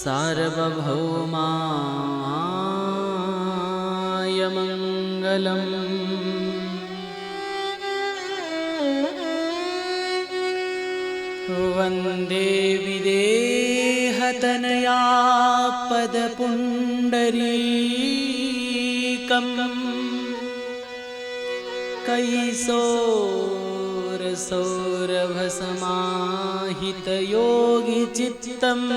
सार्वभौमाय मङ्गलम्। वन्दे विदेहतनया पदपुण्डरीकम् कैसोरसौरभसमाहितयोगिचित्तम्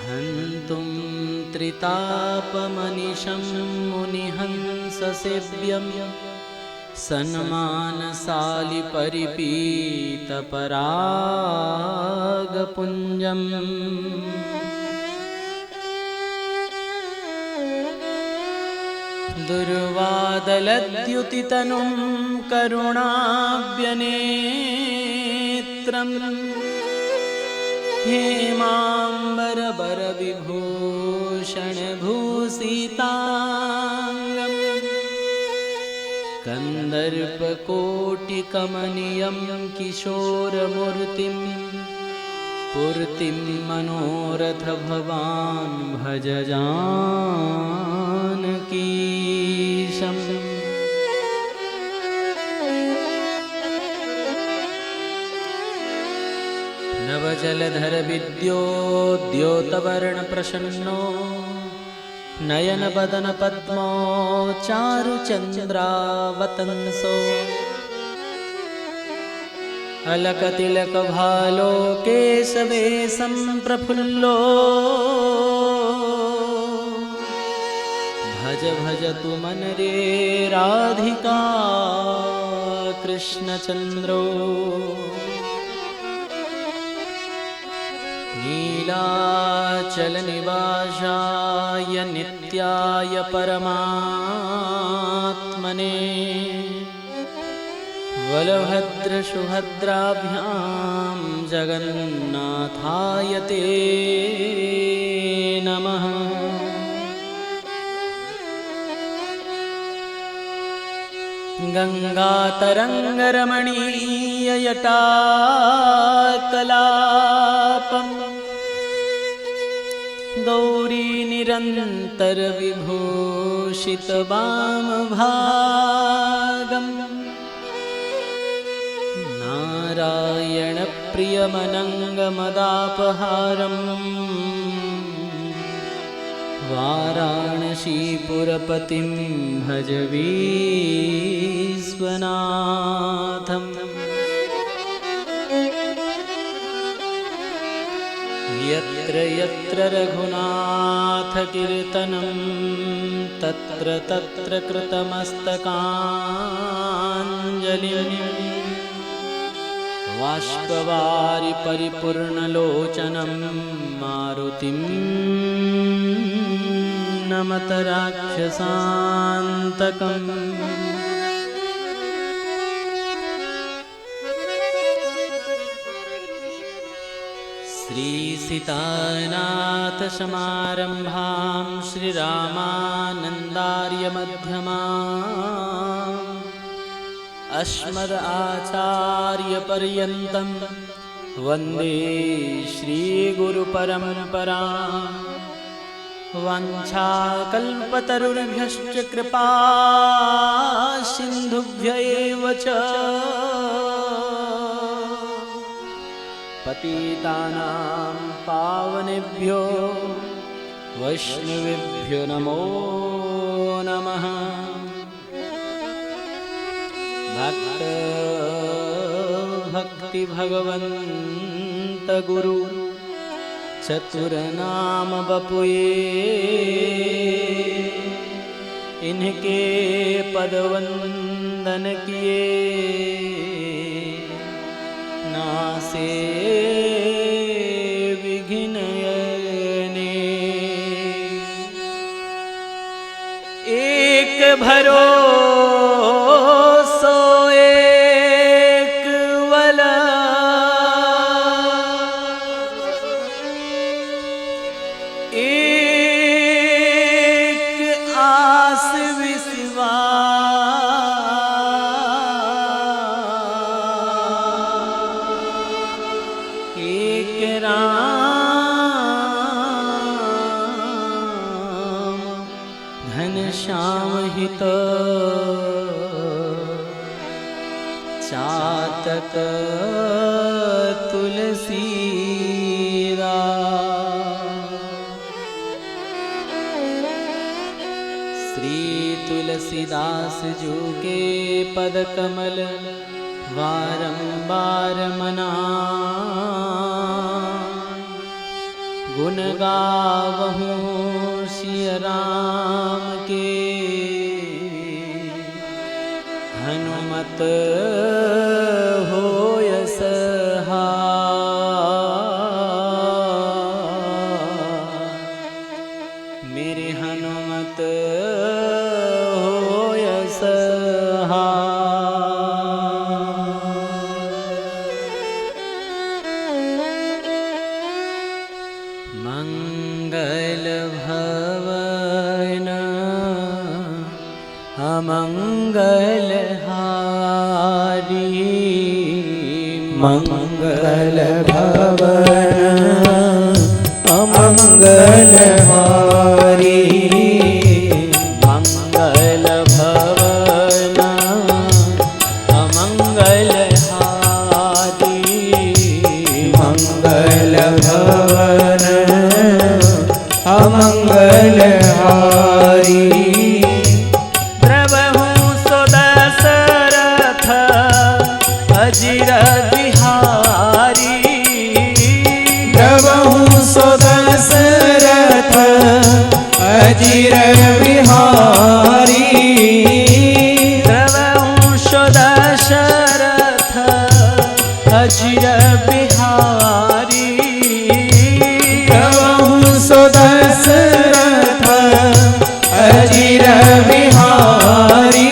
हन्तुं त्रितापमनिशं मुनिहंससेव्यं सन्मानसालिपरिपीतपरागपुञ्जम्। दुर्वादलद्युतितनुं करुणाव्यनेत्रं हेमाम्बरभरविभूषणभूषिताङ्गं कन्दर्पकोटिकमनीयं किशोरमूर्तिं पूर्तिं मनोरथ भवान् भज जानकीशम्। नवजलधर विद्योद्योतवर्णप्रसन्नो नयनबदनपद्मो चारुचन्द्रावतंसो अलकतिलकभालो केशवेशं प्रफुल्लो भज भजतु मनरे राधिका कृष्णचन्द्रो। नीलाचलनिवासाय नित्याय परमात्मने बलभद्रसुभद्राभ्यां जगन्नाथाय ते नमः। गंगातरंगरमणीयजटाकलापं गौरीनिरन्तरविभूषितवामभागम् नारायणप्रियमनङ्गमदापहारम् वाराणसीपुरपतिं भज विश्वनाथम्। यत्र यत्र रघुनाथकीर्तनं तत्र तत्र कृतमस्तकाञ्जलिं बाष्पवारि परिपूर्णलोचनं मारुतिं नमत राक्षसान्तकम्। श्रीसीतानाथसमारम्भां श्रीरामानन्दार्यमध्यमाम् अस्मदाचार्यपर्यन्तं वन्दे श्रीगुरुपरम्पराम्। वाञ्छाकल्पतरुभ्यश्च कृपा सिन्धुभ्य एव च पतितानां पावनेभ्यो वैष्णवेभ्यो नमो नमः। भक्त भक्ति भगवन्त गुरु चतुरनाम बपुए इनके पदवंदन किए नासे विघ्नयने। एक भरोसो एक वला एक आस विश्वास एक हित चातक तुलसीरा श्री तुलसीदास जू के पद कमल बारंबार मना गुण गावहूँ सिय राम के हनुमत होय सहाय मेरे हनुमत होय सहाय मंगल भवन अमंगल हारी मंगल भवन अमंगल हारी मंगल भवन अमंगल हारी मंगल भवन अमंगल हारी अजिर बिहारी प्रभु सो दशरथ अजिर बिहारी प्रभु सो दशरथ अजिर बिहारी प्रभु सो दशरथ अजिर बिहारी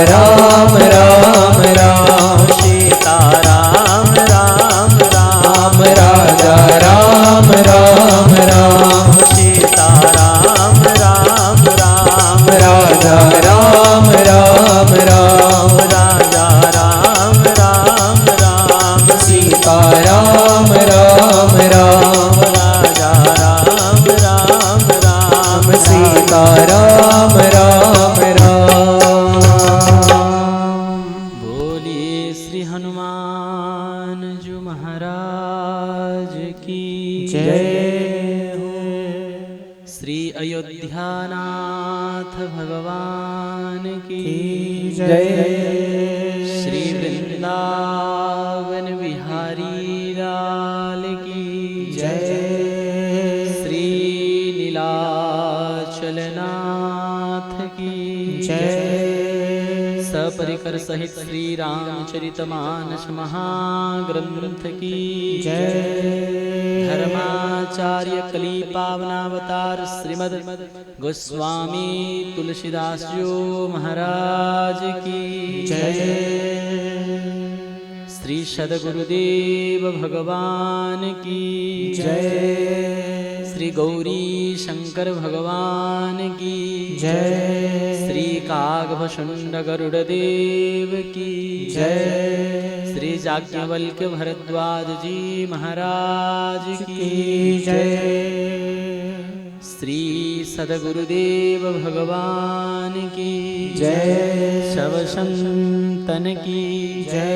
राम राम राम सीता राम राम राम राजा राम राम राम सीता राम राम राम राजा राम राम राम राजा राम राम राम सीता राम राम राम राजा राम राम राम सीता राम राम राम। बोलिए श्री हनुमान जी महाराज की जय श्री अयोध्यानाथ भगवान की जय श्री वृंदावन बिहारी लाल की जय श्री नीलाचलनाथ की जय सपरिकर सहित श्री रामचरितमानस महाग्रंथ की जय धर्माचार्य कली पावनावतार श्रीमद गोस्वामी तुलसीदास जी महाराज की जय श्री सद्गुरुदेव भगवान की जय श्री गौरी शंकर भगवान की जय श्री कागभषुंड गरुड़देव की जय श्री याज्ञवल्क्य भरद्वाज जी महाराज की जय श्री सद्गुरुदेव भगवान की जय शव संतन की जय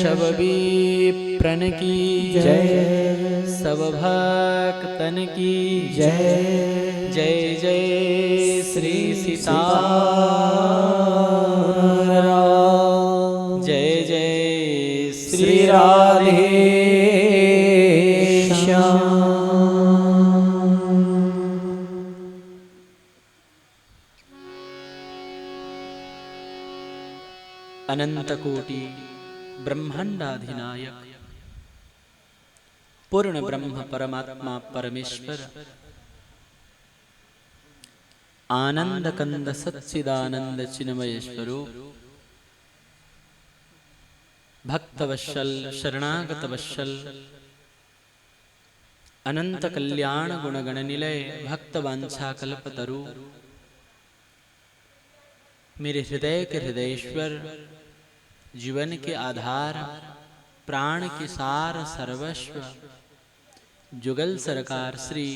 शव विप्रन की जय सब भक्तन की जय जय जय श्री सीताराम जय जय श्री राधे श्याम। अनंत कोटि ब्रह्मांडाधिनायक पूर्ण ब्रह्म परमात्मा परमेश्वर आनंद कंद सच्चिदानंद चिन्मय स्वरूप भक्तवत्सल शरणागत वत्सल अनंत कल्याण गुणगण निलय भक्त वांछा कल्पतरु मेरे हृदय के हृदयेश्वर जीवन के आधार प्राण के सार सर्वस्व जुगल सरकार श्री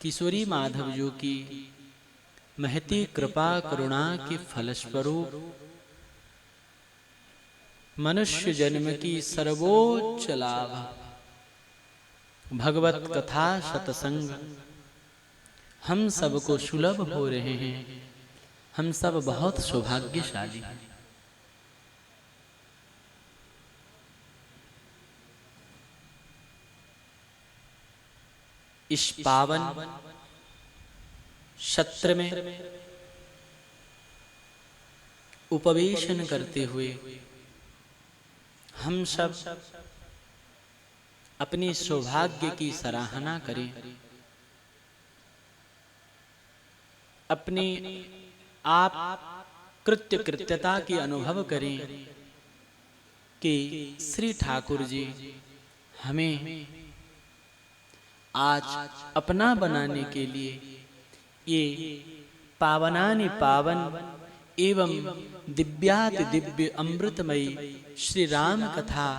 किशोरी माधव जी की महती कृपा करुणा के फलस्वरूप मनुष्य जन्म की सर्वोच्च लाभ भगवत कथा सत्संग हम सबको सुलभ हो रहे हैं। हम सब बहुत सौभाग्यशाली हैं। इस पावन सत्र में उपवेशन करते हुए हम सब अपने सौभाग्य की सराहना करें, अपने आप कृत्य कृत्यता की अनुभव करें कि श्री ठाकुर जी हमें आज अपना बनाने के लिए ये पावनानि पावन एवं दिव्याति दिव्य अमृतमयी श्री राम कथा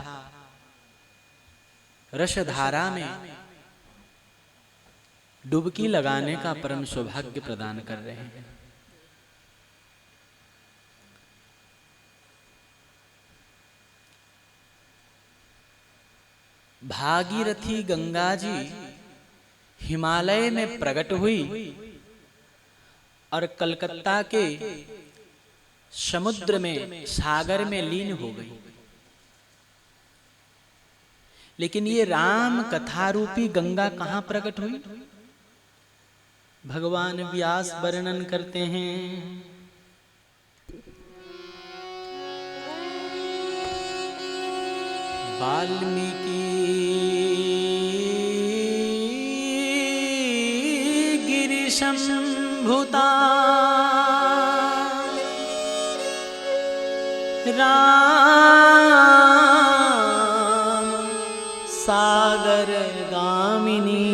रसधारा में डुबकी लगाने का परम सौभाग्य प्रदान कर रहे हैं। भागीरथी गंगा जी हिमालय में प्रकट हुई और कलकत्ता के समुद्र में सागर में लीन हो गई, लेकिन ये राम कथा रूपी गंगा कहां प्रकट हुई? भगवान व्यास वर्णन करते हैं, वाल्मीकि गिरिशंभुता राम सागर गामिनी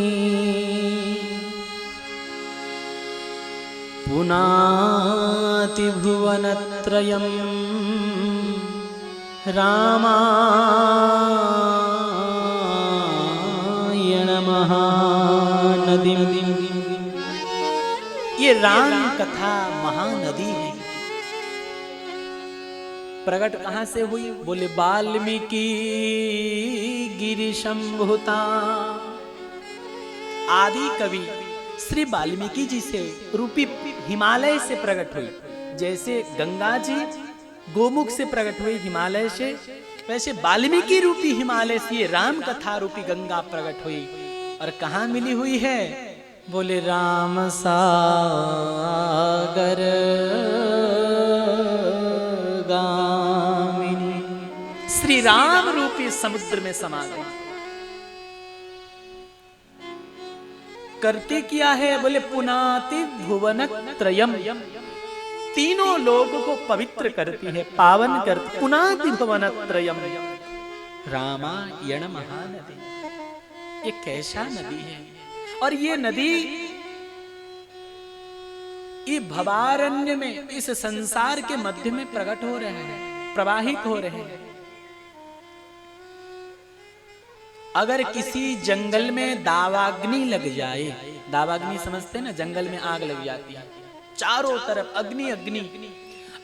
पुनाति भुवनत्रयं रामायण महानदी। ये राम कथा महानदी है। प्रकट कहां से हुई? बोले वाल्मीकि गिरि संभूता। आदि कवि श्री वाल्मीकि जी से रूपी हिमालय से प्रकट हुई। जैसे गंगा जी गोमुख से प्रकट हुई हिमालय से, वैसे वाल्मीकि रूपी हिमालय से ये राम कथा रूपी गंगा प्रकट हुई। और कहां मिली हुई है? बोले राम सागर गामिनी। श्री राम रूपी समुद्र में समा गई। करते क्या है? बोले पुनाति भुवन त्रयम। तीनों लोगों को पवित्र करती है, पावन करती। पुनाति भुवन त्रयम रामायण महानदी। ये कैसा नदी है? और ये नदी ये भवारण्य में, इस संसार के मध्य में प्रकट हो रहे हैं, प्रवाहित हो रहे हैं। अगर किसी जंगल में दावाग्नि लग जाए, दावाग्नि समझते ना, जंगल में आग लग जाती है, चारों तरफ अग्नि अग्नि,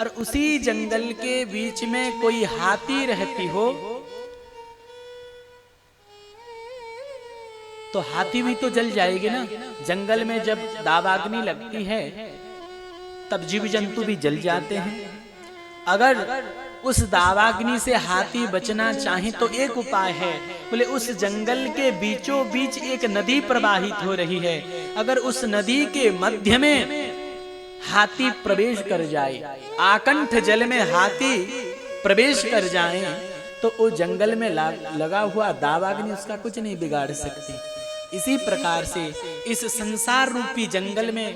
और उसी जंगल के बीच में कोई हाथी रहती हो, तो हाथी भी तो जल जाएगी ना। जंगल में जब दावाग्नि लगती है तब जीव जंतु भी जल जाते हैं। अगर उस दावाग्नि से हाथी बचना चाहे तो एक उपाय है। बोले उस जंगल के बीचों बीच एक नदी प्रवाहित हो रही है, अगर उस नदी के मध्य में हाथी प्रवेश कर जाए, आकंठ जल में हाथी प्रवेश कर जाए, तो वो जंगल में लगा हुआ दावाग्नि उसका कुछ नहीं बिगाड़ सकती। इसी प्रकार से इस संसार रूपी जंगल में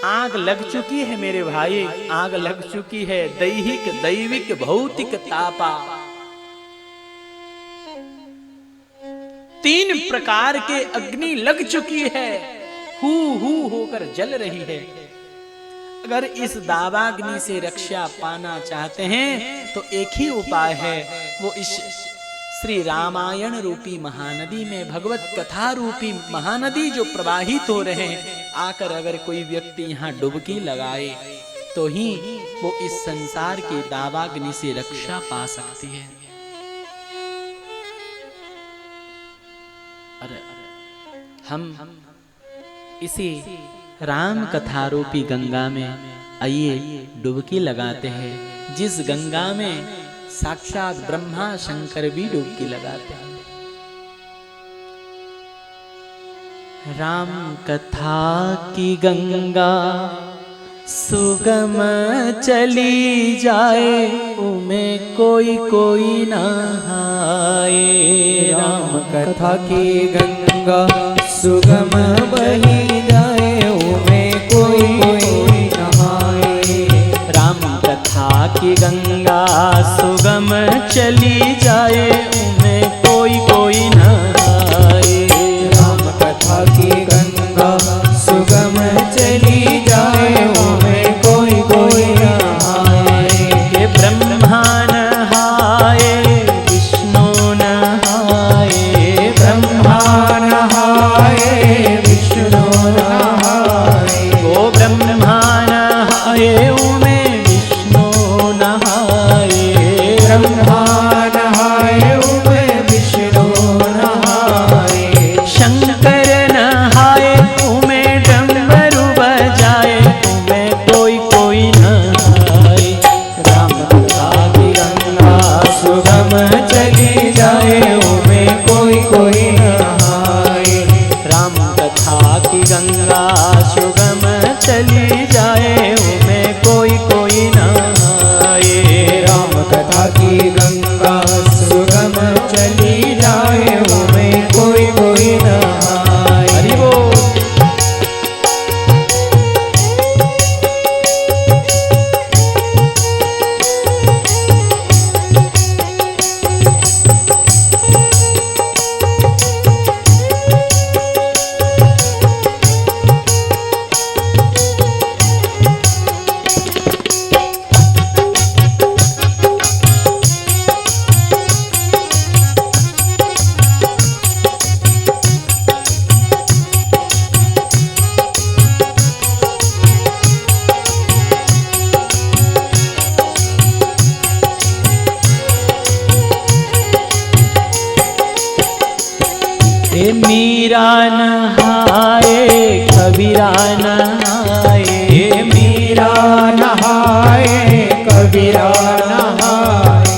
आग लग चुकी है मेरे भाई, आग लग चुकी है। दैहिक दैविक भौतिक तापा, तीन प्रकार के अग्नि लग चुकी है, हू हू होकर जल रही है। अगर इस दावाग्नि से रक्षा पाना चाहते हैं तो एक ही उपाय है, वो इस श्री रामायण रूपी महानदी में, भगवत कथा रूपी महानदी जो प्रवाहित हो रहे हैं, आकर अगर कोई व्यक्ति यहाँ डुबकी लगाए तो ही वो इस संसार के दावाग्नि से रक्षा पा सकती है। अरे हम इसी राम कथा रूपी गंगा में आइए डुबकी लगाते हैं, जिस गंगा में साक्षात ब्रह्मा शंकर भी डुबकी लगाते हैं। राम कथा की गंगा सुगम चली जाए, उमें कोई कोई नहाए। राम कथा की गंगा सुगम बही जाए, उमें कोई कोई नहाए। राम कथा की गंगा सुगम चली जाए, उमें कोई कोई नहाए। राम कथा की गंगा सुगम चली जाए, उमें कोई कोई नहाए। ये ब्रह्मा नहाए विष्णु नहाए, ब्रह्मा नहाए विष्णु नहाए। वो ब्रह्मा नहाए उमें विष्णु नहाए। ब्रह्मा नहाए उमें विष्णु नहाए। शंकर नहाए उमें डमरू बजाए, उमें कोई कोई नहाए। राम कथा की गंगा सुगम चली जाए, उमें कोई कोई नहाए। राम कथा की गंगा सुगम चली जाए, उमें कोई कोई नहाए। राम कथा की गंगा सुगम चली जाए, उमें कोई कोई नहाए। हरि बोल। मीरा नहाए कबीरा नहाए, मीरा नहाए कबीरा नहाए,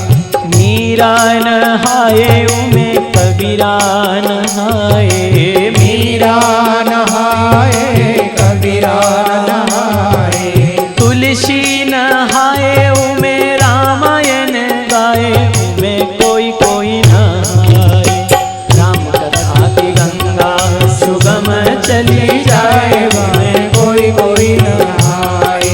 मीरा नहाए उमें कबीरा नहाए, मीरा नहाए कबीरा नहाए, तुलसी नहाए उमें रामायण गाए, उमें कोई कोई नहाए। राम कथा की गंगा सुगम चली जाए, उमें कोई कोई नहाए,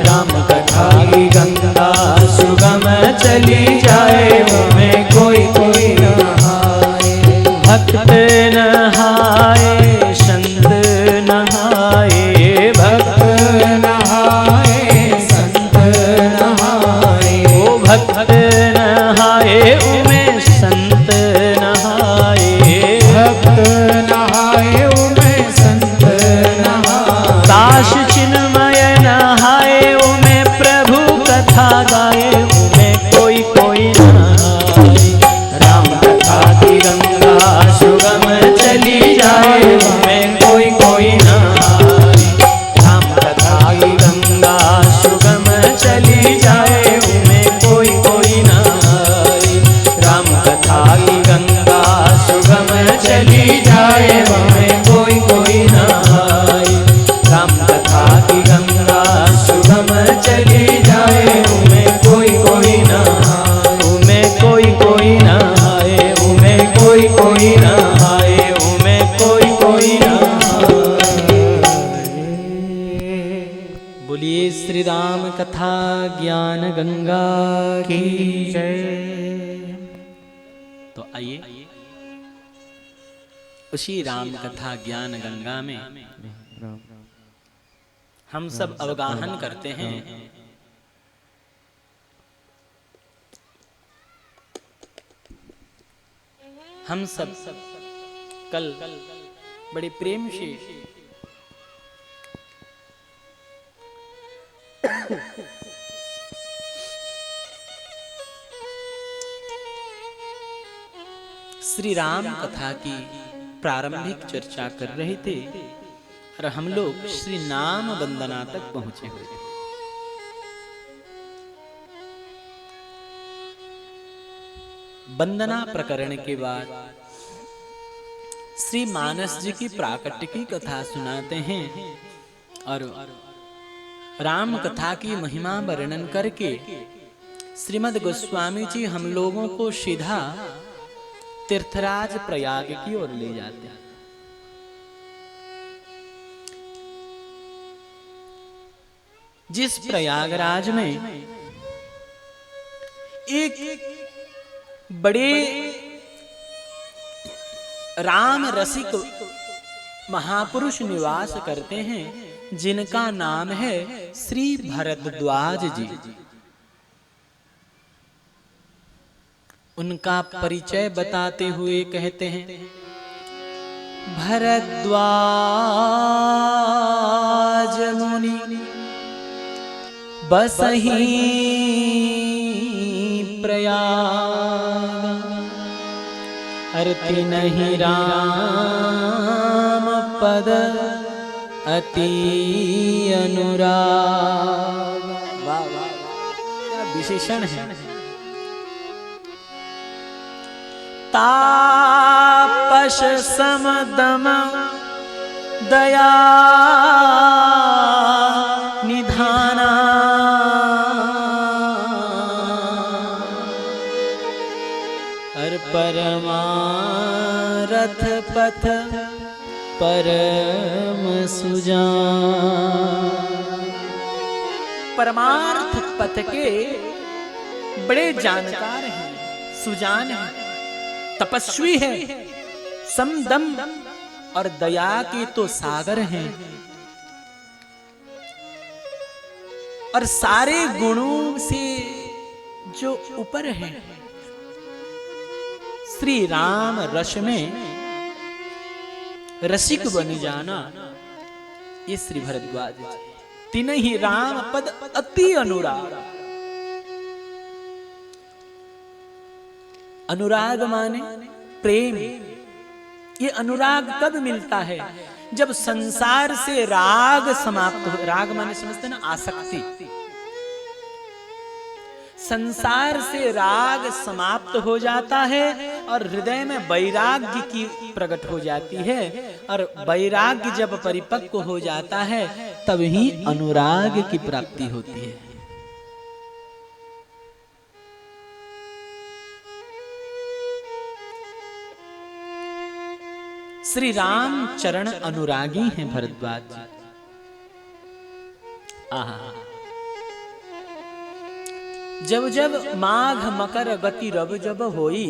राम कथा की गंगा सुगम चली जाए, उमें कोई कोई नहाए, भक्त नहाए संत नहाए, भक्त नहाए संत नहाए, ओ भक्त नहाए उमें संत नहाए, भक्त नहाए उमें संत नहाए, दास चिन्मय नहाए उमें प्रभु कथा गाए, उमें कोई कोई नहाए। राम कथा की गंगा सुगम चली जाए, उमें कोई कोई नहाए। राम कथा की गंगा सुगम चली जाए, उमें कोई कोई नहाए। राम कथा की गंगा सुगम चली जाए, उमें कोई कोई नहाए। राम कथा की गंगा सुगम चली जाए, उमें कोई कोई नहाए, उमें कोई कोई नहाए, उमें कोई कोई नहाए, उमें कोई कोई नहाए। बोलिए श्री राम कथा ज्ञान गंगा की जय। तो आइए उसी राम कथा ज्ञान गंगा में हम सब अवगाहन करते हैं हम सब कल बड़े प्रेम से श्री राम कथा की प्रारंभिक चर्चा कर रहे थे और हम लोग श्री नाम वंदना तक पहुंचे हुए थे। वंदना प्रकरण के बाद श्री मानस जी की प्राकट्य की कथा सुनाते हैं और राम कथा की महिमा वर्णन करके श्रीमद् गोस्वामी जी हम लोगों को सीधा तीर्थराज प्रयाग की ओर ले जाते हैं। जिस प्रयागराज में एक बड़े राम रसिक महापुरुष निवास करते हैं, जिनका नाम है श्री भरद्वाज जी। उनका परिचय बताते हुए कहते हैं, भरद्वाज मुनि बसही प्रयाग, अरति नहीं राम पद अति अनुराग। वाह वाह, क्या विशेषण है। तापस समदम दया निधाना, हर परमारथ पथ परम सुजान। परमार्थ पथ के बड़े जानकार हैं, सुजान हैं, तपस्वी है, समदम और दया के तो सागर हैं और सारे गुणों से जो ऊपर है। श्री राम रस में रसिक बन जाना, ये श्री भरद्वाज जी। तीन ही राम पद अति अनुराग। अनुराग माने प्रेम, ये अनुराग कब मिलता है? जब संसार से राग समाप्त हो। राग माने समझते ना, आसक्ति। संसार से राग समाप्त हो जाता है और हृदय में वैराग्य की प्रकट हो जाती है, और वैराग्य जब परिपक्व हो जाता है तब ही अनुराग की प्राप्ति होती है। श्री राम चरण अनुरागी हैं भरद्वाज जी। आहा, जब जब माघ मकर गति रव जब होई,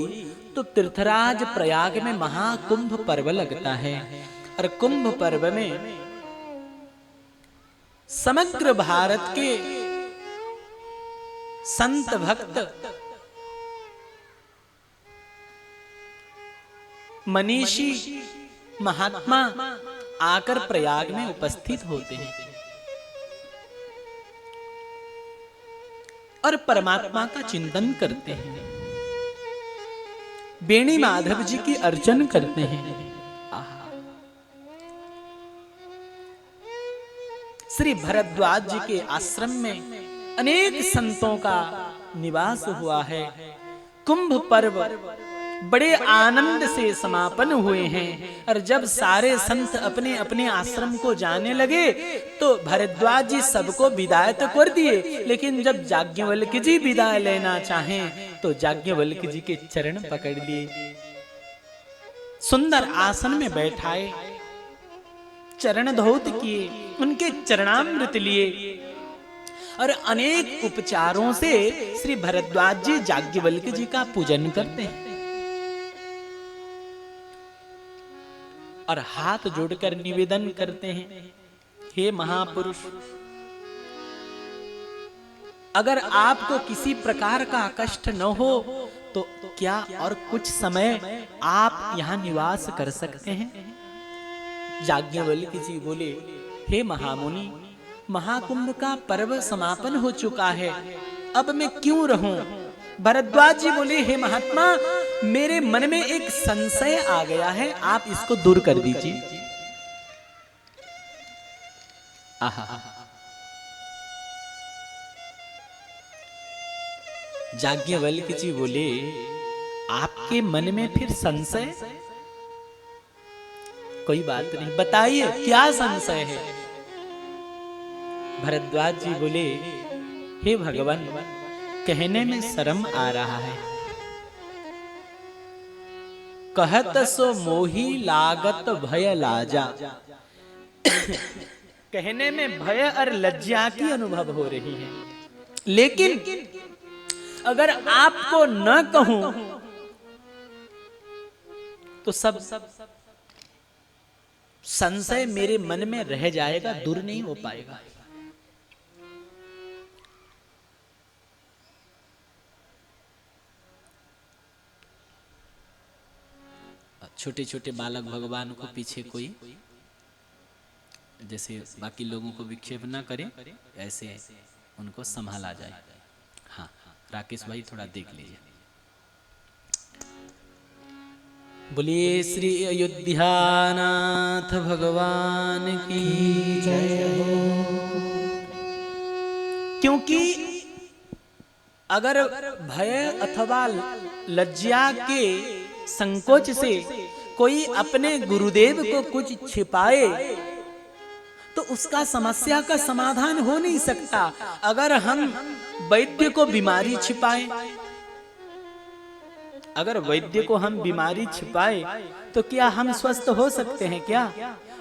तो तीर्थराज प्रयाग में महाकुंभ पर्व लगता है। और कुंभ पर्व में समग्र भारत के संत भक्त, मनीषी, महात्मा आकर प्रयाग में उपस्थित होते हैं और परमात्मा का चिंतन करते हैं, बेणी माधव जी की अर्चन करते हैं। श्री भरद्वाज जी के आश्रम में अनेक संतों का निवास हुआ है। कुंभ पर्व बड़े आनंद से समापन हुए हैं, और जब सारे संत अपने अपने आश्रम को जाने लगे तो भरद्वाज जी सबको विदाई तो कर दिए, लेकिन जब याज्ञवल्क्य जी विदाई लेना चाहें तो याज्ञवल्क्य जी के चरण पकड़ लिए, सुंदर आसन में बैठाए, चरण धौत किए, उनके चरणामृत लिए और अनेक उपचारों से श्री भरद्वाज जी याज्ञवल्क्य जी का पूजन करते हैं और हाथ जोड़कर निवेदन करते हैं, हे महापुरुष, अगर आपको किसी प्रकार का कष्ट न हो तो क्या और कुछ समय आप यहाँ निवास कर सकते हैं? याज्ञवल्क्य जी बोले, हे महामुनि, महाकुंभ का पर्व समापन हो चुका है, अब मैं क्यों रहूं? भरद्वाज जी बोले, हे महात्मा, मेरे मन में एक संशय आ गया है, आप इसको दूर कर दीजिए। याज्ञवल्क्य जी बोले, आपके मन में फिर संशय? कोई बात नहीं, बताइए क्या संशय है? भरद्वाज जी बोले, हे भगवान, कहने में शर्म आ रहा है, कहत सो मोही लागत भय लाजा। कहने में भय और लज्जा की अनुभव हो रही है, लेकिन अगर आपको न कहूं तो सब संशय मेरे मन में रह जाएगा, दूर नहीं हो पाएगा। छोटे छोटे बालक भगवान को पीछे कोई जैसे बाकी लोगों को विक्षेप ना करे, ऐसे उनको संभाला जाए। हाँ, राकेश भाई थोड़ा देख लीजिए। बोलिए श्री अयोध्यानाथ भगवान की जय हो। क्योंकि अगर भय अथवा लज्जा के संकोच से कोई अपने गुरुदेव को कुछ छिपाए तो उसका समस्या का समाधान हो नहीं सकता। अगर हम वैद्य को बीमारी छिपाए, अगर वैद्य को हम बीमारी छिपाए तो क्या हम स्वस्थ हो सकते हैं क्या?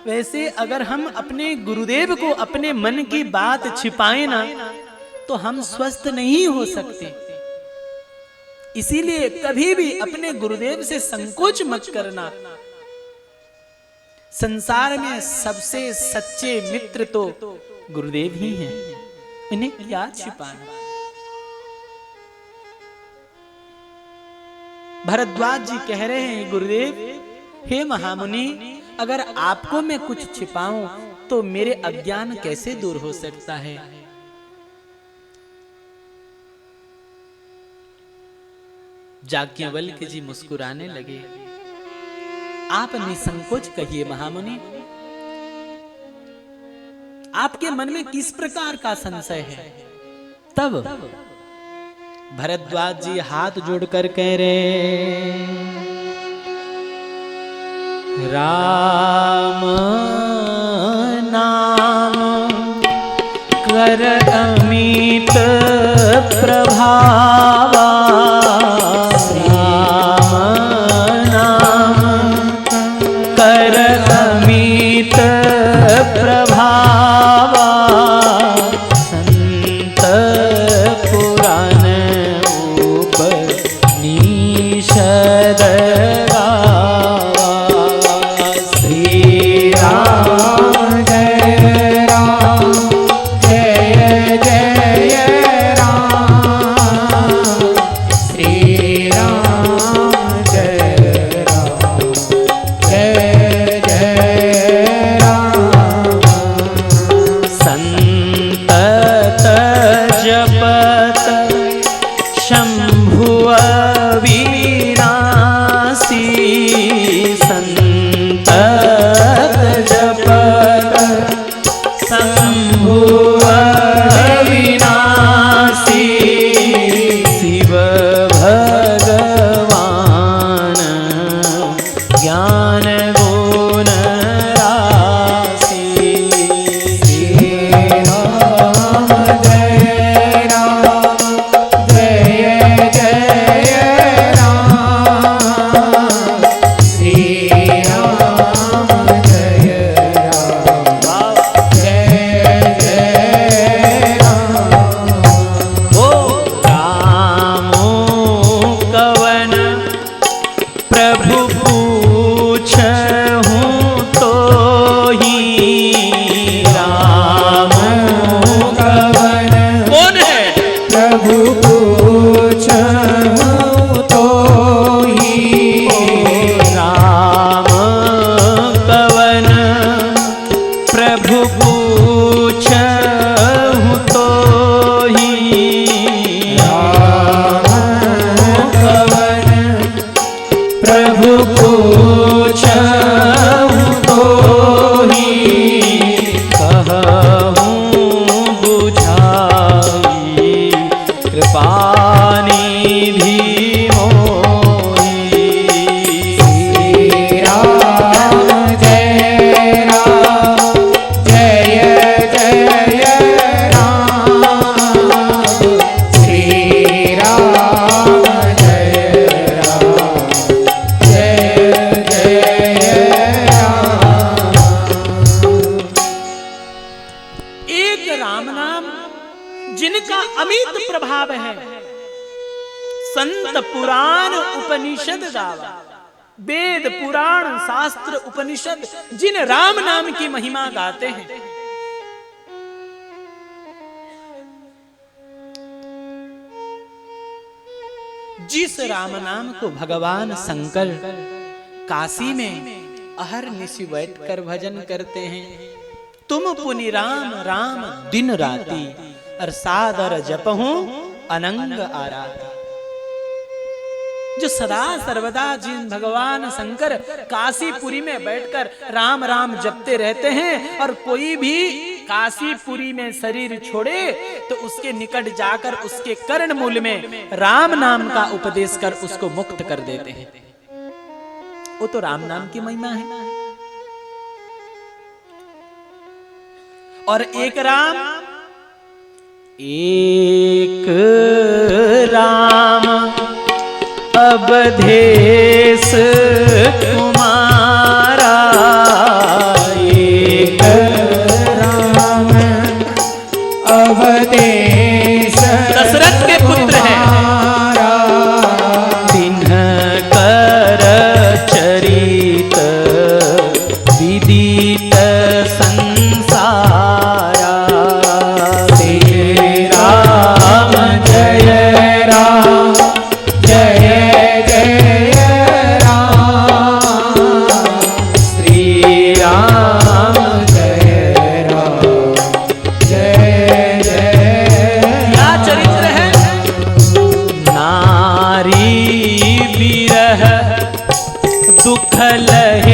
वैसे अगर हम अपने गुरुदेव को अपने मन की बात छिपाए ना तो हम स्वस्थ नहीं हो सकते। इसीलिए कभी भी अपने गुरुदेव से संकोच मत करना। संसार में सबसे सच्चे मित्र तो गुरुदेव ही हैं, इन्हें क्या छिपाना। भरद्वाज जी कह रहे हैं, गुरुदेव, हे महामुनि, अगर आपको मैं कुछ छिपाऊं तो मेरे अज्ञान कैसे दूर हो सकता है? याज्ञवल्क्य जी मुस्कुराने लगे। आप निसंकोच कहिए महामुनि, आपके मन में किस प्रकार का संशय है। तब भरद्वाज जी हाथ जोड़कर कह रहे, राम नाम कर अमित प्रभावा, राम नाम कर अमित प्रभावा, संत पुराण उपनिषद गावा। श्री राम जय राम जय जय राम, श्री राम जय राम जय जय राम। संतत जपत शंभु अविनाशी, संतत जपत शंभु अविनाशी, शिव भगवान ज्ञान गुण राशि। श्री राम जय राम जय जय राम, श्री राम जय राम जय जय राम। ओ रामो कवन प्रभु पूछहूँ तो ही, राम कवन कौन है प्रभु पूछहूँ तो ही, राम कवन प्रभु पूछहूँ तो ही, राम कवन प्रभु पूछहूँ तो ही, कहूँ बुझाई कृपानिधि मोहि। श्री राम जय राम जय जय राम, श्री राम जय राम जय जय राम। एक राम नाम जिनका अमित प्रभाव है, संत पुराण उपनिषद गावा, वेद पुराण शास्त्र उपनिषद जिन राम नाम की महिमा गाते हैं, जिस राम नाम को भगवान शंकर काशी में अहरनिशि बैठकर भजन करते हैं, तुम पुनि राम राम दिन राती, और सादर जपहूं अनंग आराती। जो सदा सर्वदा जिन भगवान शंकर काशीपुरी में बैठकर राम राम जपते रहते हैं, और कोई भी काशीपुरी में शरीर छोड़े तो उसके निकट जाकर उसके कर्ण मूल में राम नाम का उपदेश कर उसको मुक्त कर देते हैं। वो तो राम नाम की महिमा है। और एक राम अवधेश कुमारा, एक राम अवधेश दशरथ के पुत्र हैं, कुमारा, तिन्हकर चरित विदित संसारा। श्री राम जय राम जय जय राम, श्री राम जय राम जय जय। क्या चरित्र है? नारी विरह दुख लहे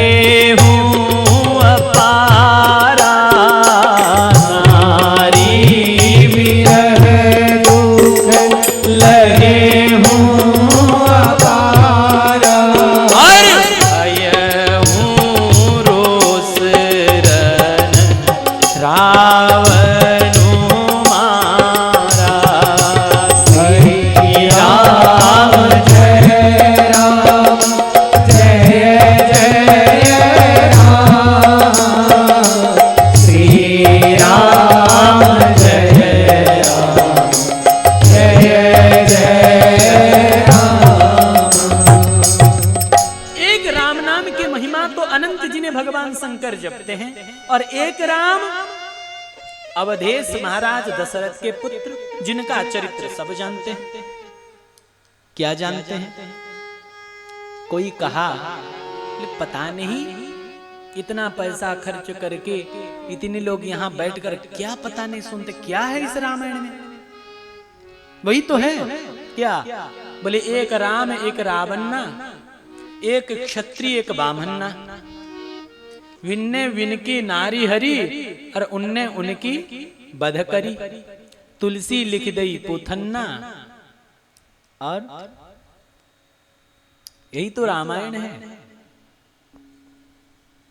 जपते हैं, और एक राम अवधेश महाराज दशरथ के पुत्र, जिनका चरित्र सब जानते हैं। क्या जानते हैं? कोई कहा, पता नहीं इतना पैसा खर्च करके इतने लोग यहाँ बैठकर क्या पता नहीं सुनते, क्या है इस रामायण में? वही तो है क्या? बोले एक राम एक रावन्ना, एक क्षत्रिय एक बामन्ना, विन्ने विनकी नारी हरी, और उनने उनकी बध करी, तुलसी लिख दई पुथन्ना। और यही तो रामायण है।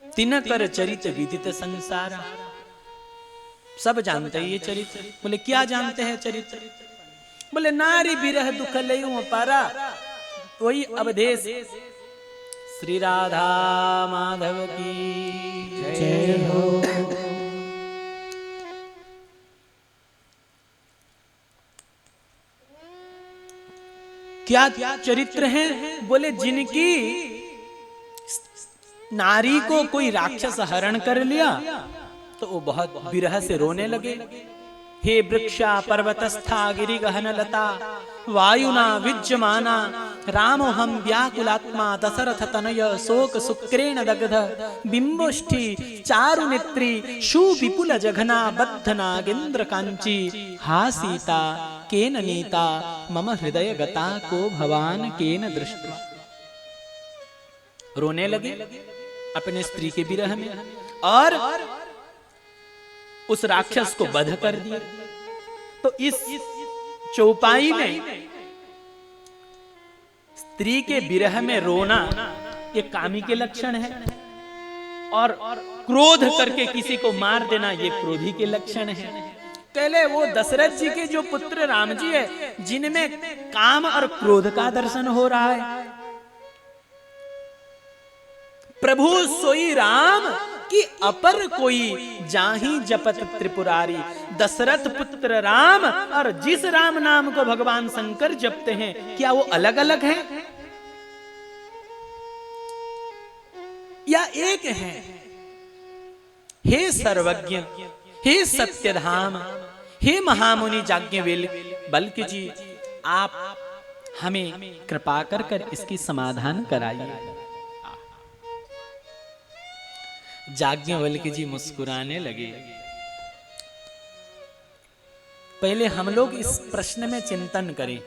तिनकर चरित विदित संसारा, सब जानते हैं ये चरित्र। बोले क्या जानते हैं चरित्र? बोले नारी बिरह दुख लयू पारा, वही अवधेश। श्री राधा माधव की जय हो। क्या चरित्र है? बोले जिनकी नारी को कोई राक्षस हरण कर लिया तो वो बहुत विरह से रोने लगे। हे वृक्षा पर्वतस्था गिरि गहन लता, वायुना विज्यमाना रामोहम व्याकुलात्मा, दशरथ तनय शोक शुक्रेण दग्ध, बिंबोष्ठी चारु नेत्री शु विपुल जघना, बद्ध नागेंद्र कांची, हा सीता केन नीता, मम हृदय गता को भवान केन दृष्टि। रोने लगे अपने स्त्री के विरह में, और उस राक्षस को वध कर दिया। तो इस चौपाई में स्त्री के विरह में रोना ये कामी के लक्षण है, और क्रोध करके किसी को मार देना ये क्रोधी के लक्षण है। पहले वो दशरथ जी के जो पुत्र राम जी है, जिनमें काम और क्रोध का दर्शन हो रहा है। प्रभु सोई राम कि अपर कोई जाहि जपत त्रिपुरारी। दशरथ पुत्र राम और जिस राम नाम को भगवान शंकर जपते हैं, क्या वो अलग अलग हैं या एक हैं? हे सर्वज्ञ, हे सत्यधाम, हे महामुनि याज्ञवल्क्य जी, आप हमें कृपा कर इसकी समाधान कराइए। याज्ञवल्क्य जी मुस्कुराने लगे। पहले हम लोग इस प्रश्न में चिंतन करें।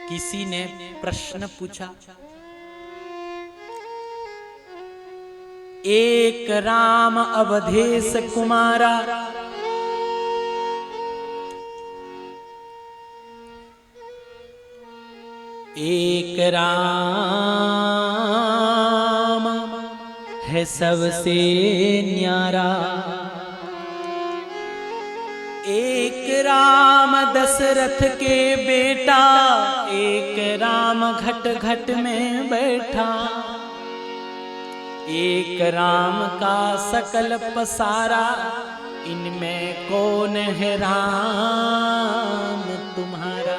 किसी ने प्रश्न पूछा, एक राम अवधेश कुमारा, एक राम है सबसे न्यारा, एक राम दशरथ के बेटा, एक राम घट घट में बैठा, एक राम का सकल पसारा, इनमें कौन है राम तुम्हारा?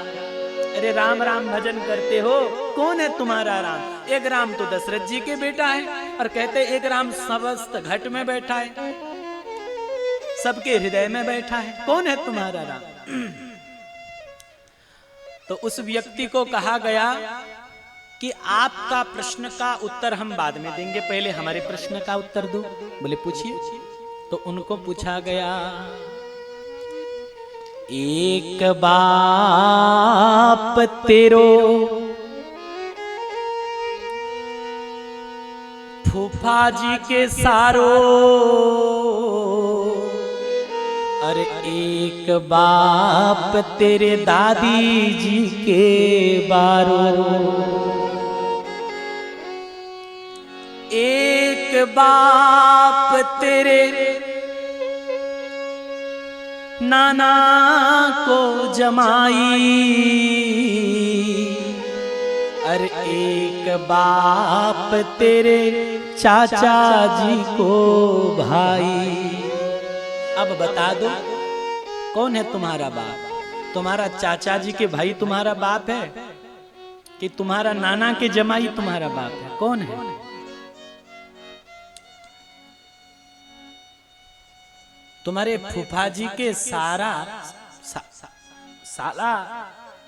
अरे राम राम भजन करते हो, कौन है तुम्हारा राम? एक राम तो दशरथ जी के बेटा है, और कहते एक राम समस्त घट में बैठा है, सबके हृदय में बैठा है, कौन है तुम्हारा राम? तो उस व्यक्ति को कहा गया कि आपका प्रश्न का उत्तर हम बाद में देंगे, पहले हमारे प्रश्न का उत्तर दो। बोले पूछिए। तो उनको पूछा गया, एक बाप तेरो फूफा जी के सारो, अरे एक बाप तेरे दादी जी के बारो, एक बाप तेरे नाना को जमाई, अरे एक बाप तेरे चाचा जी को भाई। अब बता दो कौन है तुम्हारा बाप? तुम्हारा चाचा जी के भाई तुम्हारा बाप है कि तुम्हारा नाना के जमाई तुम्हारा बाप है? कौन है? तुम्हारे फूफा जी के साला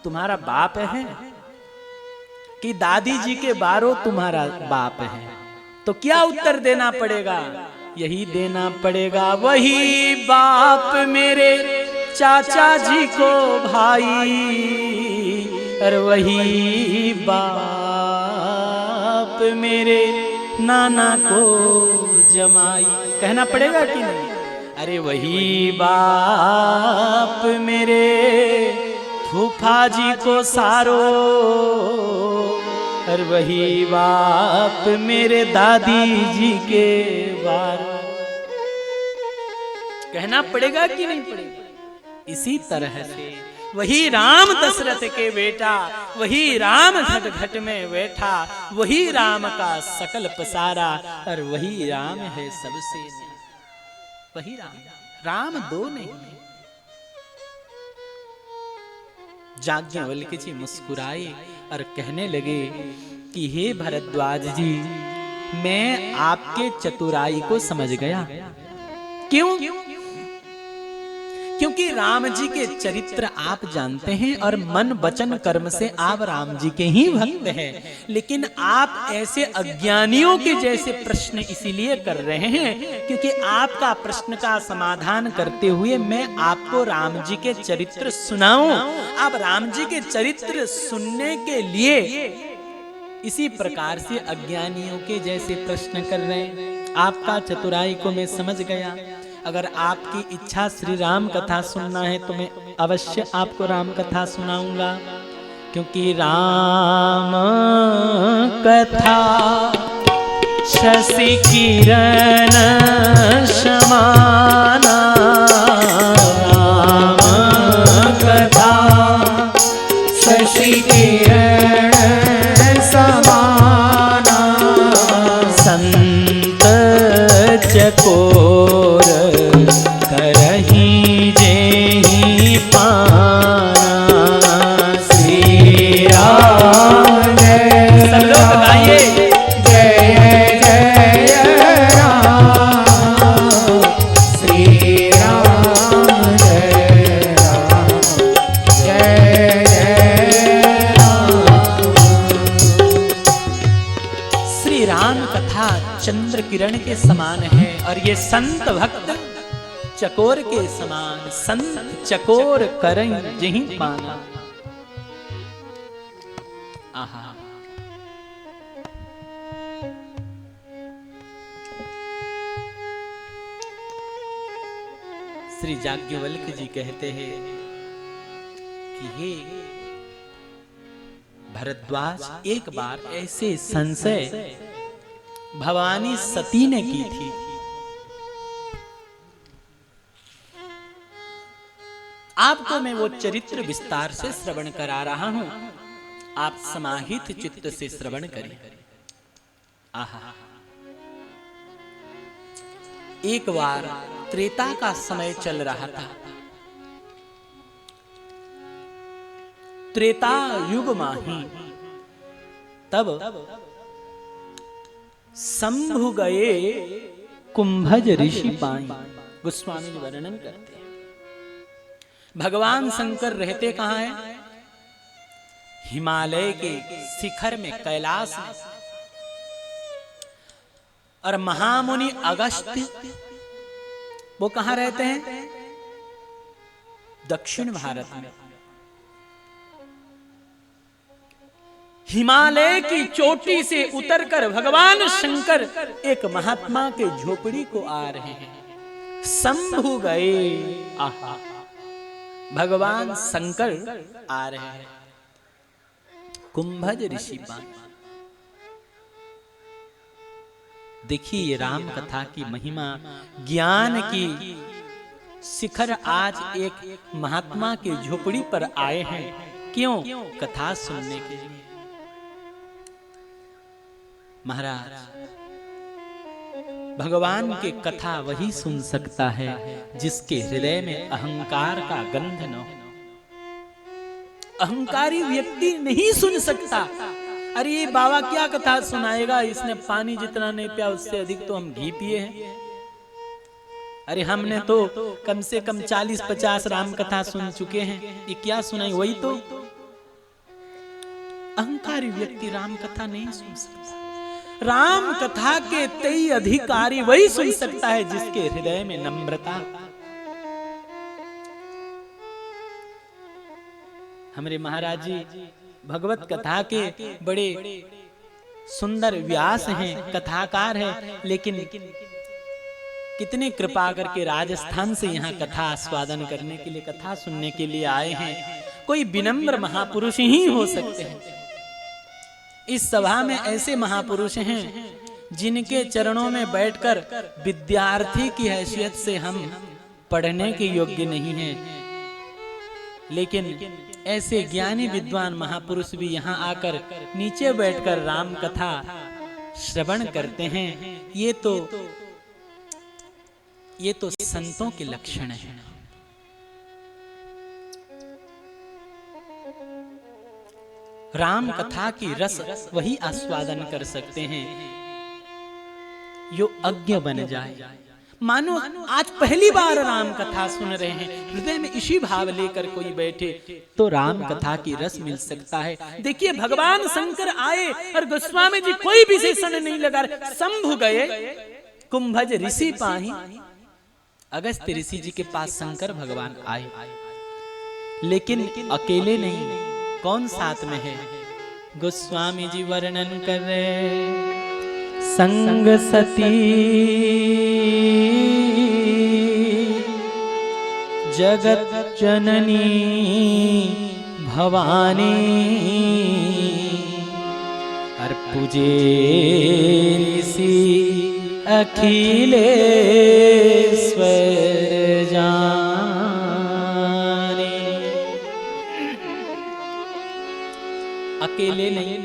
तुम्हारा बाप है कि दादी जी के बारो तुम्हारा बाप है? तो क्या उत्तर देना पड़ेगा? यही देना पड़ेगा, वही बाप मेरे चाचा जी को भाई, और वही बाप मेरे नाना को जमाई। कहना पड़ेगा कि नहीं? अरे वही बाप मेरे फूफा जी को सारो, और वही बाप मेरे दादी जी के बारो। कहना पड़ेगा कि नहीं पड़ेगा? इसी तरह से वही राम दशरथ के बेटा, वही राम घट घट में बैठा, वही राम का सकल पसारा, और वही राम है सबसे न्यारा। वही राम दो नहीं है। याज्ञवल्क्य जी मुस्कुराए और कहने लगे कि हे भरद्वाज जी, मैं आपके चतुराई को समझ गया। क्यों? क्योंकि राम जी के चरित्र आप जानते हैं और मन वचन कर्म से आप राम जी के ही भक्त हैं, लेकिन आप ऐसे अज्ञानियों के जैसे प्रश्न इसीलिए कर रहे हैं क्योंकि आपका प्रश्न का समाधान करते हुए मैं आपको राम जी के चरित्र सुनाऊं। आप राम जी के चरित्र सुनने के लिए इसी प्रकार से अज्ञानियों के जैसे प्रश्न कर रहे हैं। आपका चतुराई को मैं समझ गया। अगर आपकी इच्छा श्री राम कथा सुनना है तो मैं अवश्य आपको राम कथा सुनाऊंगा, क्योंकि राम कथा शशि किरण समाना, राम कथा शशि किरण समाना, संत चकोर करही जेहि पाना। श्री राम जय, सब लोग गाइए, जय जय राम, श्री राम जय राम, जय जय राम। श्री राम कथा चंद्र किरण के समान है और ये संत भक्त चकोर के समान, संत चकोर करं जेहि पाना। आहा, श्री याज्ञवल्क्य जी कहते हैं कि हे भरद्वाज, एक बार ऐसे संशय भवानी सती ने की थी। आपको मैं वो चरित्र विस्तार से श्रवण करा रहा हूं, आप समाहित चित्त से श्रवण करें। आहा, एक बार त्रेता का समय चल रहा था। त्रेता युग माही, तब शंभु गए कुंभज ऋषि पाई। गोस्वामी जी वर्णन करते हैं, भगवान शंकर रहते कहां हैं? हिमालय के शिखर में, कैलाश में। और महामुनि अगस्त्य वो कहां रहते हैं? दक्षिण भारत में। हिमालय की चोटी से उतरकर भगवान शंकर एक महात्मा के झोपड़ी को आ रहे हैं। शंभु गए, आहा, भगवान शंकर आ रहे हैं कुंभज ऋषि पास। देखिए ये राम कथा की महिमा, ज्ञान की शिखर आज एक महात्मा के झोपड़ी पर आए हैं। क्यों? कथा सुनने के लिए। महाराज, भगवान के कथा वही सुन सकता है जिसके हृदय में अहंकार का गंध न हो। अहंकारी व्यक्ति नहीं सुन सकता। अरे ये बाबा क्या कथा सुनाएगा, इसने पानी जितना नहीं पिया उससे अधिक तो हम घी पिए हैं। अरे हमने तो कम से कम 40-50 राम कथा सुन चुके हैं, ये क्या सुनाई? वही तो अहंकारी व्यक्ति राम कथा नहीं सुन सकता। राम कथा के 23 अधिकारी वही सुन सकता है जिसके हृदय में नम्रता। हमारे महाराज जी भगवत कथा के बड़े सुंदर व्यास हैं, कथाकार हैं, लेकिन कितने कृपा करके राजस्थान से यहाँ कथा आस्वादन करने के लिए, कथा सुनने के लिए आए हैं। कोई विनम्र महापुरुष ही हो सकते हैं। इस सभा में ऐसे महापुरुष हैं जिनके चरणों में बैठकर विद्यार्थी की हैसियत से हम पढ़ने के योग्य नहीं हैं, लेकिन ऐसे ज्ञानी विद्वान महापुरुष भी यहाँ आकर नीचे बैठकर राम कथा श्रवण करते हैं। ये तो संतों के लक्षण हैं। राम कथा की रस वही आस्वादन कर सकते हैं जो अज्ञ बन जाए। मानो आज पहली बार राम कथा सुन रहे हैं, हृदय में इसी भाव लेकर कोई बैठे तो राम कथा की रस मिल सकता है। देखिए भगवान शंकर आए और गोस्वामी जी कोई विशेषण नहीं लगा रहे। शंभु गए कुंभज ऋषि पाही, अगस्त ऋषि जी के पास शंकर भगवान आए, लेकिन अकेले नहीं, कौन साथ में है? गोस्वामी जी वर्णन कर रहे संग सती जगत जननी भवानी, और पूजे ऋषि अखिलेश्वर जानी। अकेले नहीं,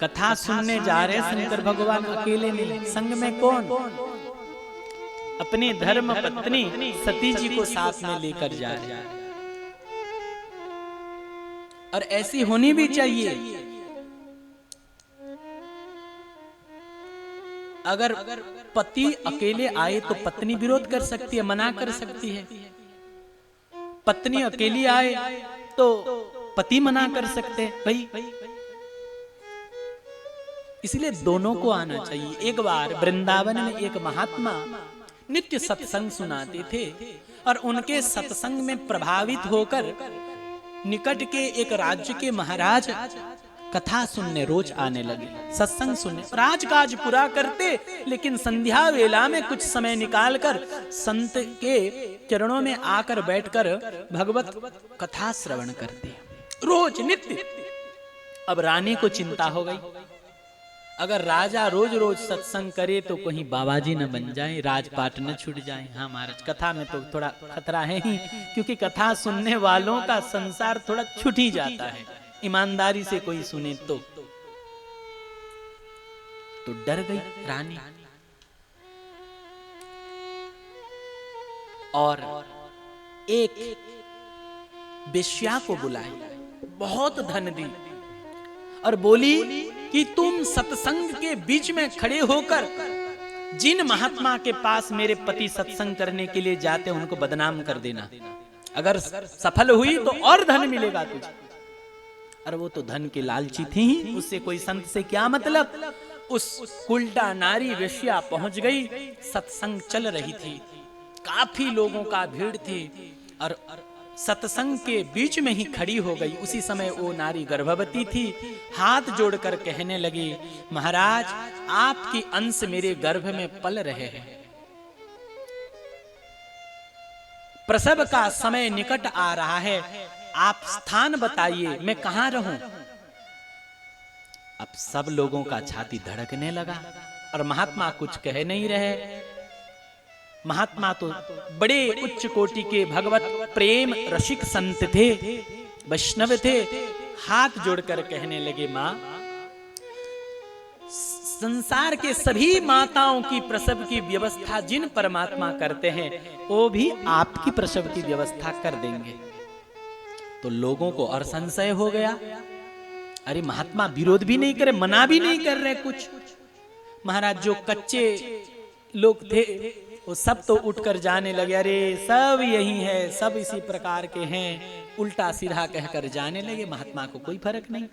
कथा सुनने जा रहे शंकर भगवान अकेले नहीं, संग में कौन? अपनी धर्म पत्नी सती जी को साथ में लेकर जा रहे। और ऐसी होनी भी चाहिए। अगर पति अकेले आए तो पत्नी विरोध कर सकती है, मना कर सकती है। पत्नी अकेली आए तो पति मना कर सकते हैं भाई। इसलिए दोनों को आना चाहिए। एक बार वृंदावन में एक महात्मा नित्य सत्संग सुनाते थे और उनके सत्संग में प्रभावित होकर निकट के एक राज्य के महाराज कथा सुनने रोज आने लगे, सत्संग सुनने। राजकाज पूरा करते, लेकिन संध्या वेला में कुछ समय निकालकर संत के चरणों में आकर बैठकर भगवत कथा श्रवण करते रोज नित्य। अब रानी को चिंता हो गई, अगर राजा रोज रोज सत्संग करे तो कहीं बाबा जी न बन जाए, राजपाट न छूट जाए। हाँ महाराज, कथा में तो थोड़ा खतरा है ही, क्योंकि कथा सुनने वालों का संसार थोड़ा छूट ही जाता है। ईमानदारी से कोई सुने तो डर गई रानी और एक वेश्या को बुलाई, बहुत धन दी और बोली कि तुम सत्संग के बीच में खड़े होकर जिन महात्मा के पास मेरे पति सत्संग करने के लिए जाते हैं उनको बदनाम कर देना। अगर सफल हुई तो और धन मिलेगा तुझे। और वो तो धन के लालची थी ही, उससे कोई संत से क्या मतलब। उस उल्टा नारी वेश्या पहुंच गई, सत्संग चल रही थी, काफी लोगों का भीड़ थी और सत्संग के बीच में ही खड़ी हो गई। उसी समय वो नारी गर्भवती थी, हाथ जोड़कर कहने लगी, महाराज आपके अंश मेरे गर्भ में पल रहे हैं, प्रसव का समय निकट आ रहा है, आप स्थान बताइए, मैं कहां रहूं। अब सब लोगों का छाती धड़कने लगा और महात्मा कुछ कह नहीं रहे। महात्मा तो बड़े उच्च कोटि के भगवत प्रेम रसिक संत थे, वैष्णव थे। हाथ जोड़कर कहने लगे, मां संसार के सभी माताओं की प्रसव की व्यवस्था जिन परमात्मा करते हैं वो भी आपकी प्रसव की व्यवस्था कर देंगे। तो लोगों को और संशय हो गया, अरे महात्मा विरोध भी नहीं करे, मना भी नहीं कर रहे कुछ। महाराज जो कच्चे लोग थे वो सब तो उठकर जाने लगे, अरे सब यही है, सब इसी प्रकार के हैं, उल्टा सीधा कहकर जाने लगे। महात्मा को कोई फर्क नहीं,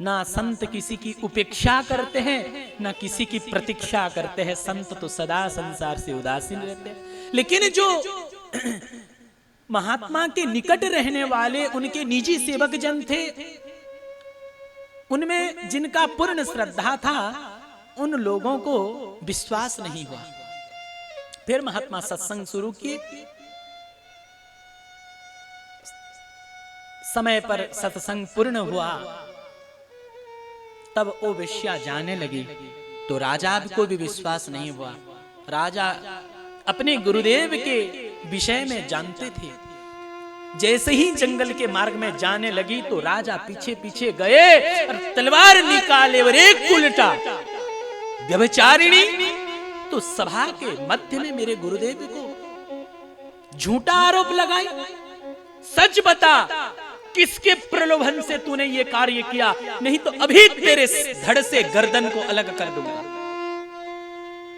ना संत किसी की उपेक्षा करते हैं ना किसी की प्रतीक्षा करते हैं। संत तो सदा संसार से उदासीन रहते हैं। लेकिन जो महात्मा के निकट रहने वाले उनके निजी सेवक जन थे, उनमें जिनका पूर्ण श्रद्धा था, उन लोगों को विश्वास नहीं हुआ। फिर महात्मा सत्संग शुरू किए। समय पर सत्संग पूर्ण हुआ, तब वो वेश्या जाने लगी, तो राजा को भी विश्वास नहीं हुआ। राजा अपने गुरुदेव के विषय में जानते थे। जैसे ही जंगल के मार्ग में जाने लगी तो राजा पीछे पीछे गए और तलवार निकाले और एक उल्टा व्यभिचारिणी। तो सभा के मध्य में मेरे गुरुदेव को झूठा आरोप लगाई, सच बता किसके प्रलोभन से तूने ये कार्य किया, नहीं तो अभी तेरे धड़ से गर्दन को अलग कर दूंगा।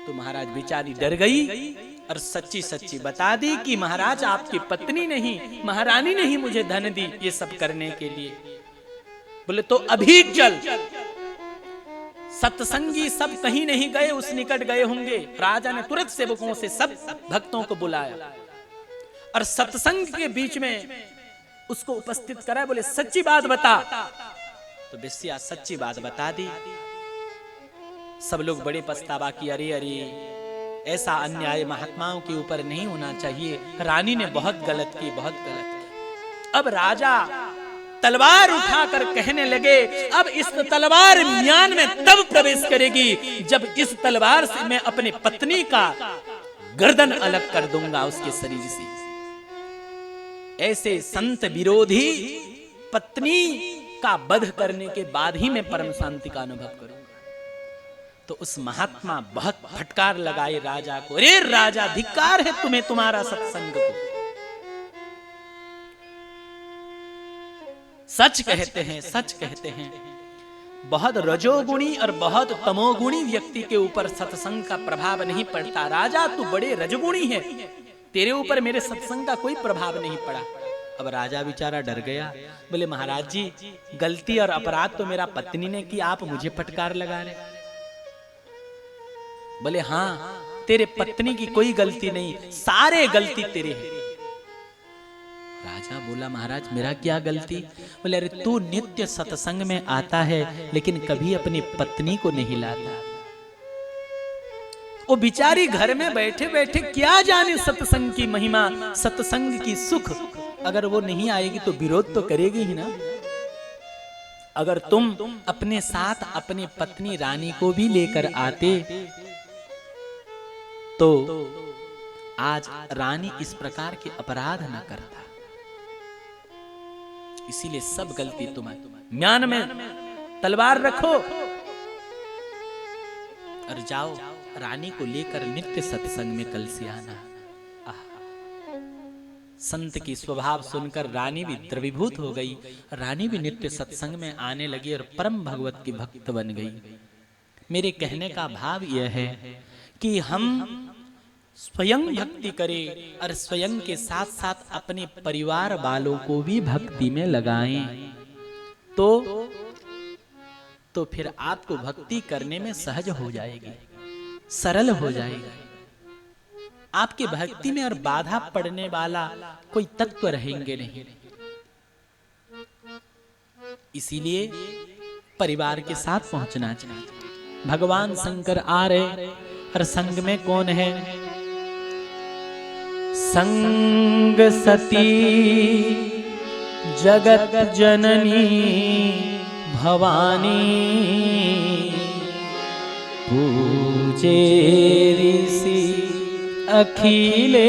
तो महाराज बेचारी डर गई और सच्ची सच्ची बता दी कि महाराज आपकी पत्नी नहीं, महारानी नहीं मुझे धन दी ये सब करने के लिए। बोले तो अभी चल। सत्संगी सब कहीं नहीं गए, उस निकट गए होंगे। राजा ने तुरंत सेवकों से सब भक्तों को बुलाया और सत्संग के बीच में उसको उपस्थित कराया। बोले सच्ची बात बता। तो बेसिया सच्ची बात बता दी। सब लोग बड़े पछतावा की, अरे अरे ऐसा अन्याय महात्माओं के ऊपर नहीं होना चाहिए, रानी ने बहुत गलत की, बहुत गलत की। अब राजा तलवार उठाकर कहने लगे, अब इस तलवार म्यान में तब प्रवेश करेगी जब इस तलवार से मैं अपने पत्नी का गर्दन अलग कर दूंगा उसके शरीर से। ऐसे संत विरोधी पत्नी का वध करने के बाद ही मैं परम शांति का अनुभव करूंगा। तो उस महात्मा बहुत फटकार लगाए राजा को, अरे राजा धिक्कार है तुम्हें तुम्हारा सत्संग को। सच कहते हैं, सच कहते हैं, बहुत रजोगुणी और बहुत तमोगुणी व्यक्ति के ऊपर सत्संग का प्रभाव नहीं पड़ता। राजा तू बड़े रजगुणी है, तेरे ऊपर मेरे सत्संग का कोई प्रभाव नहीं पड़ा। अब राजा बेचारा डर गया। बोले महाराज जी गलती और अपराध तो मेरा पत्नी ने की, आप मुझे फटकार लगा रहे। बोले हाँ तेरे पत्नी की कोई गलती नहीं, सारे गलती तेरे हैं। राजा बोला महाराज मेरा क्या गलती? बोले अरे तू नित्य सत्संग में आता है लेकिन कभी अपनी पत्नी को नहीं लाता। वो बिचारी घर में बैठे बैठे क्या जाने सत्संग की महिमा, सत्संग की सुख। अगर वो नहीं आएगी तो विरोध तो करेगी ही ना। अगर तुम अपने साथ अपनी पत्नी रानी को भी लेकर आते तो आज रानी इस प्रकार के अपराध न करता। इसीलिए सब गलती तुम्हारी। म्यान में तलवार रखो और जाओ रानी को लेकर नित्य सत्संग में कल से आना। संत की स्वभाव सुनकर रानी भी द्रवीभूत हो गई। रानी भी नित्य सत्संग में आने लगी और परम भगवत की भक्त बन गई। मेरे कहने का भाव यह है कि हम स्वयं भक्ति करें और स्वयं के साथ साथ अपने परिवार वालों को भी भक्ति में लगाएं, तो फिर आपको भक्ति करने में सहज हो जाएगी, सरल हो जाएगी। आपकी भक्ति में और बाधा पड़ने वाला कोई तत्व रहेंगे नहीं। इसीलिए परिवार के साथ पहुंचना चाहिए। भगवान शंकर आ रहे और संग में कौन है? संग सती जगत जननी भवानी पूजे ऋषि अखिलेश्वर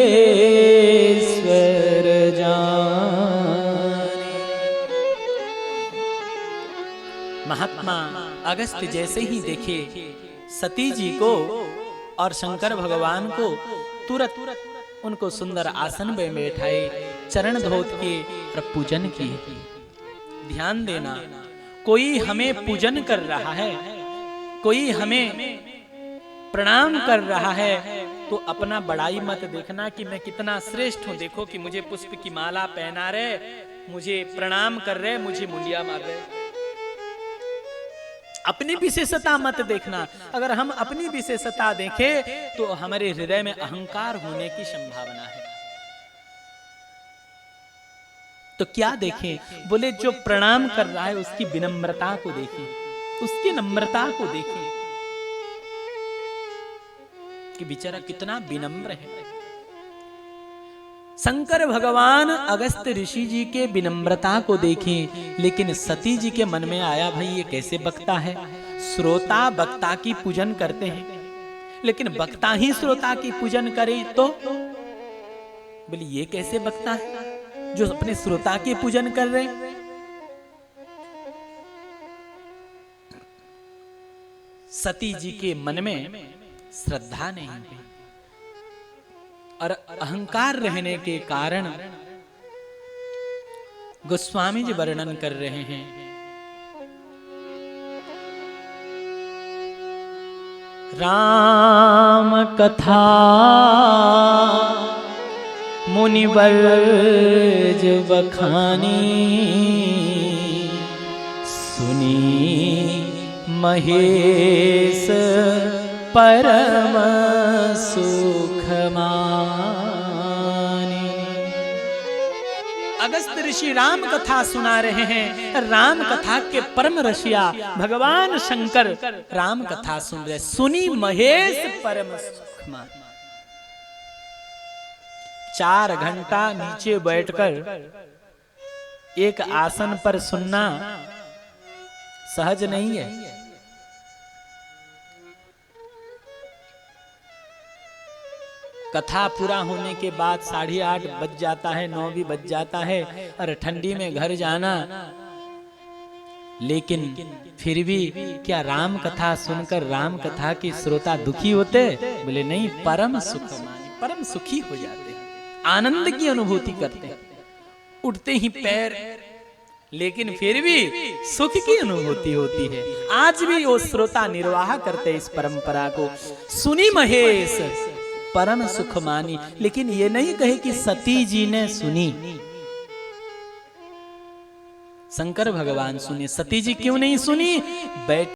जाने। महात्मा अगस्त्य जैसे ही देखे सती जी को और शंकर भगवान को, तुरंत उनको सुंदर आसन में बैठाए चरण धोत के और पूजन किए। ध्यान देना, कोई हमें पूजन कर रहा है, कोई हमें प्रणाम कर रहा है, तो अपना बड़ाई मत देखना कि मैं कितना श्रेष्ठ हूं। देखो कि मुझे पुष्प की माला पहना रहे, मुझे प्रणाम कर रहे, मुझे मुंडिया मार रहे। अपनी विशेषता मत देखना। अगर हम अपनी विशेषता देखें तो हमारे हृदय में अहंकार होने की संभावना है। तो क्या देखें? बोले जो प्रणाम कर रहा है उसकी विनम्रता को देखें, उसकी नम्रता को देखें कि बेचारा कितना विनम्र है। शंकर भगवान अगस्त्य ऋषि जी के विनम्रता को देखें, लेकिन सती जी के मन में आया भाई ये कैसे वक्ता है। श्रोता वक्ता की पूजन करते हैं, लेकिन वक्ता ही श्रोता की पूजन करें तो बोले ये कैसे वक्ता है जो अपने श्रोता की पूजन कर रहे हैं। सती जी के मन में श्रद्धा नहीं है और अहंकार रहने के कारण गोस्वामी जी वर्णन कर रहे हैं। राम कथा मुनिवर्ज बखानी, सुनी महेश परम सुख मानी। अगस्त्य ऋषि राम कथा सुना रहे हैं। राम कथा के परम रसिया भगवान शंकर राम कथा सुन रहे। सुनी महेश परम सुख मानी। 4 घंटा नीचे बैठकर एक आसन पर सुनना सहज नहीं है। कथा पूरा होने के बाद 8:30 बज जाता है, 9 भी बज जाता है और ठंडी में घर जाना। लेकिन फिर भी क्या राम कथा सुनकर राम कथा के श्रोता दुखी होते? बोले नहीं, परम सुख मानी, परम सुखी हो जाते हैं, आनंद की अनुभूति करते हैं, उठते ही पैर, लेकिन फिर भी सुख की अनुभूति होती है। आज भी वो श्रोता निर्वाह करते इस परंपरा को। सुनी महेश परम सुख मानी, लेकिन ये नहीं कहे कि सती जी ने सुनी। शंकर भगवान सुने, सती जी क्यों नहीं सुनी? बैठ